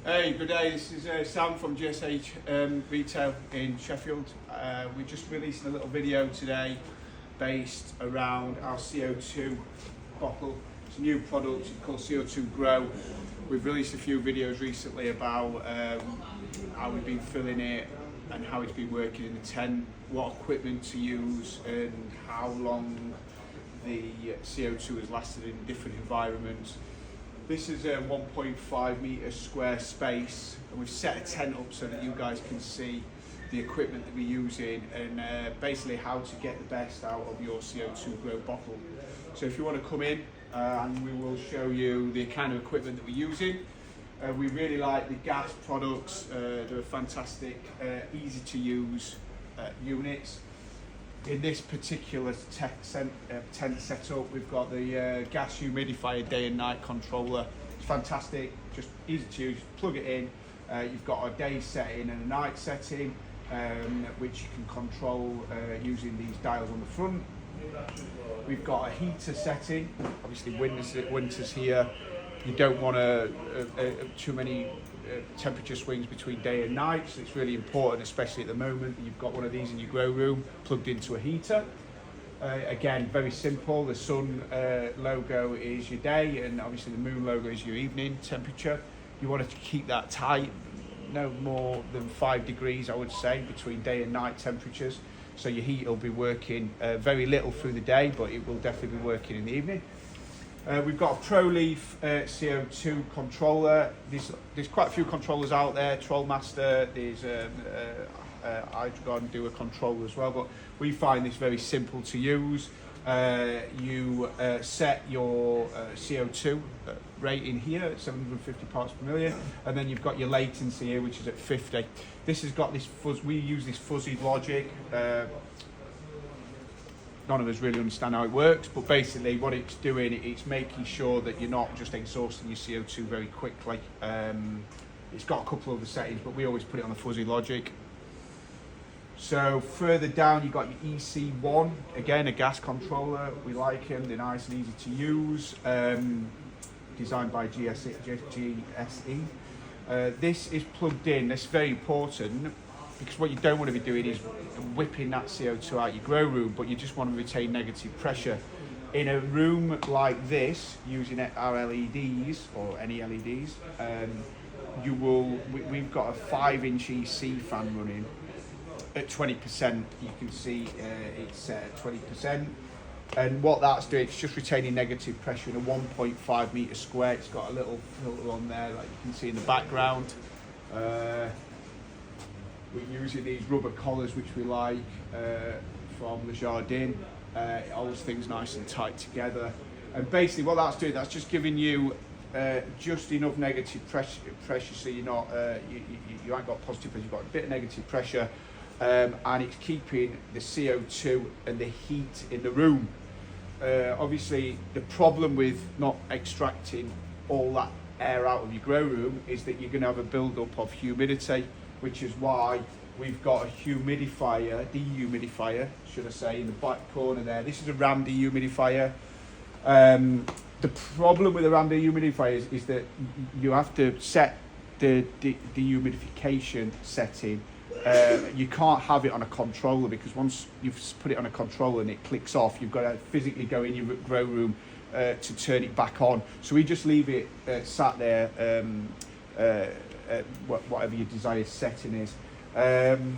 Hey, good day. This is Sam from G.A.S Retail in Sheffield. We're just releasing a little video today based around our CO2 bottle. It's a new product called CO2GRO. We've released a few videos recently about how we've been filling it and how it's been working in the tent, what equipment to use and how long the CO2 has lasted in different environments. This is a 1.5 metre square space, and we've set a tent up so that you guys can see the equipment that we're using and basically how to get the best out of your CO2GRO bottle. So if you want to come in and we will show you the kind of equipment that we're using. We really like the G.A.S products. They're fantastic, easy to use units. In this particular tent setup, we've got the G.A.S humidifier day and night controller. It's fantastic, just easy to use. Plug it in. You've got a day setting and a night setting, which you can control using these dials on the front. We've got a heater setting. Obviously, winter's here. You don't want too many temperature swings between day and night, so it's really important, especially at the moment, that you've got one of these in your grow room plugged into a heater. Again, very simple. The sun logo is your day, and obviously the moon logo is your evening temperature. You want to keep that tight, no more than 5 degrees, I would say, between day and night temperatures. So your heat will be working very little through the day, but it will definitely be working in the evening. We've got a 𝗏𝗏 CO2 controller. There's quite a few controllers out there. Trollmaster, there's Hydrogon do a controller as well, but we find this very simple to use. You set your CO2 rating here at 750 parts per million, and then you've got your latency here, which is at 50. This has got this fuzz. We use this fuzzy logic. None of us really understand how it works, but basically what it's doing, it's making sure that you're not just exhausting your CO2 very quickly. It's got a couple of other settings, but we always put it on the fuzzy logic. So further down, you've got your EC1, again, a G.A.S controller. We like them, they're nice and easy to use. Designed by G.A.S. This is plugged in, that's very important, because what you don't want to be doing is whipping that CO2 out your grow room, but you just want to retain negative pressure. In a room like this, using our LEDs or any LEDs, we've got a 5-inch EC fan running at 20%. You can see it's set at 20%. And what that's doing, it's just retaining negative pressure in a 1.5 metre square. It's got a little filter on there, like you can see in the background. We're using these rubber collars, which we like, from the Jardin. It holds things nice and tight together. And basically what that's doing, that's just giving you just enough negative pressure so you're not, you ain't got positive pressure, you've got a bit of negative pressure, and it's keeping the CO2 and the heat in the room. Obviously, the problem with not extracting all that air out of your grow room is that you're going to have a build-up of humidity, which is why we've got a dehumidifier, should I say, in the back corner there. This is a RAM dehumidifier. The problem with a RAM dehumidifier is that you have to set the dehumidification setting. You can't have it on a controller, because once you've put it on a controller and it clicks off, you've got to physically go in your grow room to turn it back on. So we just leave it sat there, whatever your desired setting is. And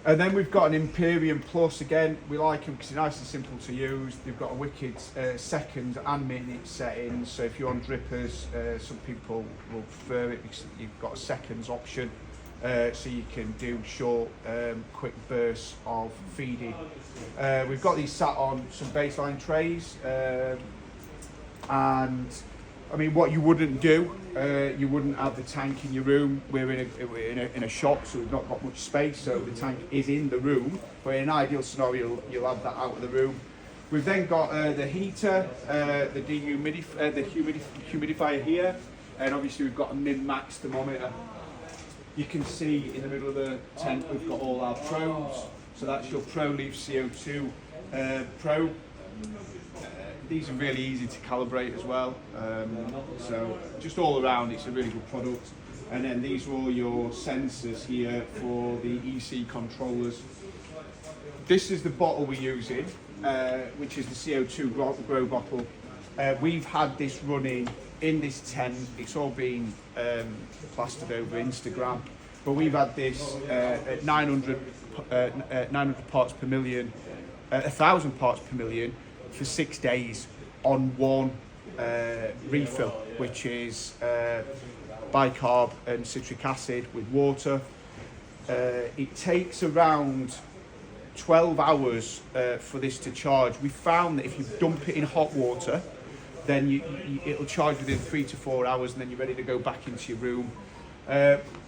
then we've got an Empyrean Plus. Again, we like them because they're nice and simple to use. They've got a wicked seconds and minute settings. So if you're on drippers, some people will prefer it because you've got a seconds option. So you can do short, quick bursts of feeding. We've got these sat on some baseline trays, and I mean, what you wouldn't do, you wouldn't have the tank in your room. We're in a shop, so we've not got much space, so the tank is in the room. But in an ideal scenario, you'll have that out of the room. We've then got the heater, the humidifier here, and obviously we've got a min-max thermometer. You can see in the middle of the tent we've got all our probes. So that's your 𝗏𝗏 CO2 probe. these are really easy to calibrate as well. So just all around, it's a really good product. And then these are all your sensors here for the EC controllers. This is the bottle we're using, which is the CO2GRO bottle. We've had this running in this tent. It's all been plastered over Instagram, but we've had this at 900 parts per million, 1,000 parts per million for 6 days on one refill, which is bicarb and citric acid with water. It takes around 12 hours for this to charge. We found that if you dump it in hot water, then it'll charge within 3 to 4 hours, and then you're ready to go back into your room.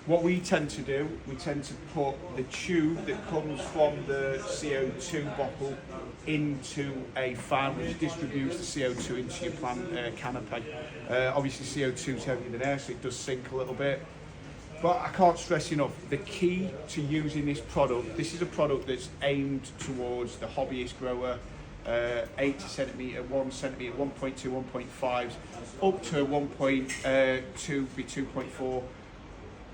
What we tend to do, we tend to put the tube that comes from the CO2 bottle into a fan which distributes the CO2 into your plant canopy. Obviously CO2 is heavier than air, so it does sink a little bit. But I can't stress enough, the key to using this product, this is a product that's aimed towards the hobbyist grower, 80 centimetre, 1 centimetre, 1.2, 1.5s, up to 1.2 be 2.4.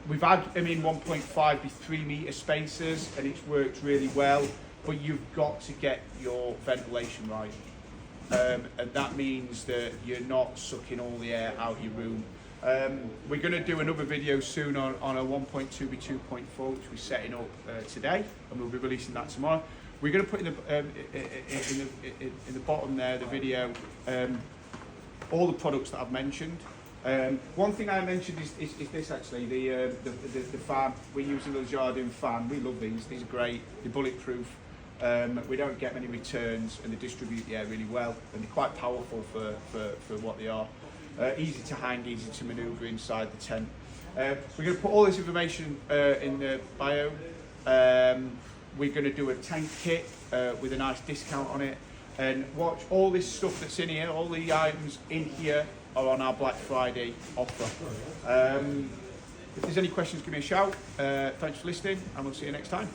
We've had them in 1.5 be 3 metre spaces, and it's worked really well, but you've got to get your ventilation right. And that means that you're not sucking all the air out your room. We're going to do another video soon on a 1.2 be 2.4, which we're setting up today, and we'll be releasing that tomorrow. We're going to put in the bottom there, the video, all the products that I've mentioned. One thing I mentioned is this actually, the fan. We're using the Jardin Fan. We love these. These are great. They're bulletproof. We don't get many returns, and they distribute the air really well, and they're quite powerful for what they are. Easy to hang, easy to manoeuvre inside the tent. We're going to put all this information in the bio. We're going to do a tank kit with a nice discount on it, and watch all this stuff that's in here. All the items in here are on our Black Friday offer. If there's any questions, give me a shout. Thanks for listening, and we'll see you next time.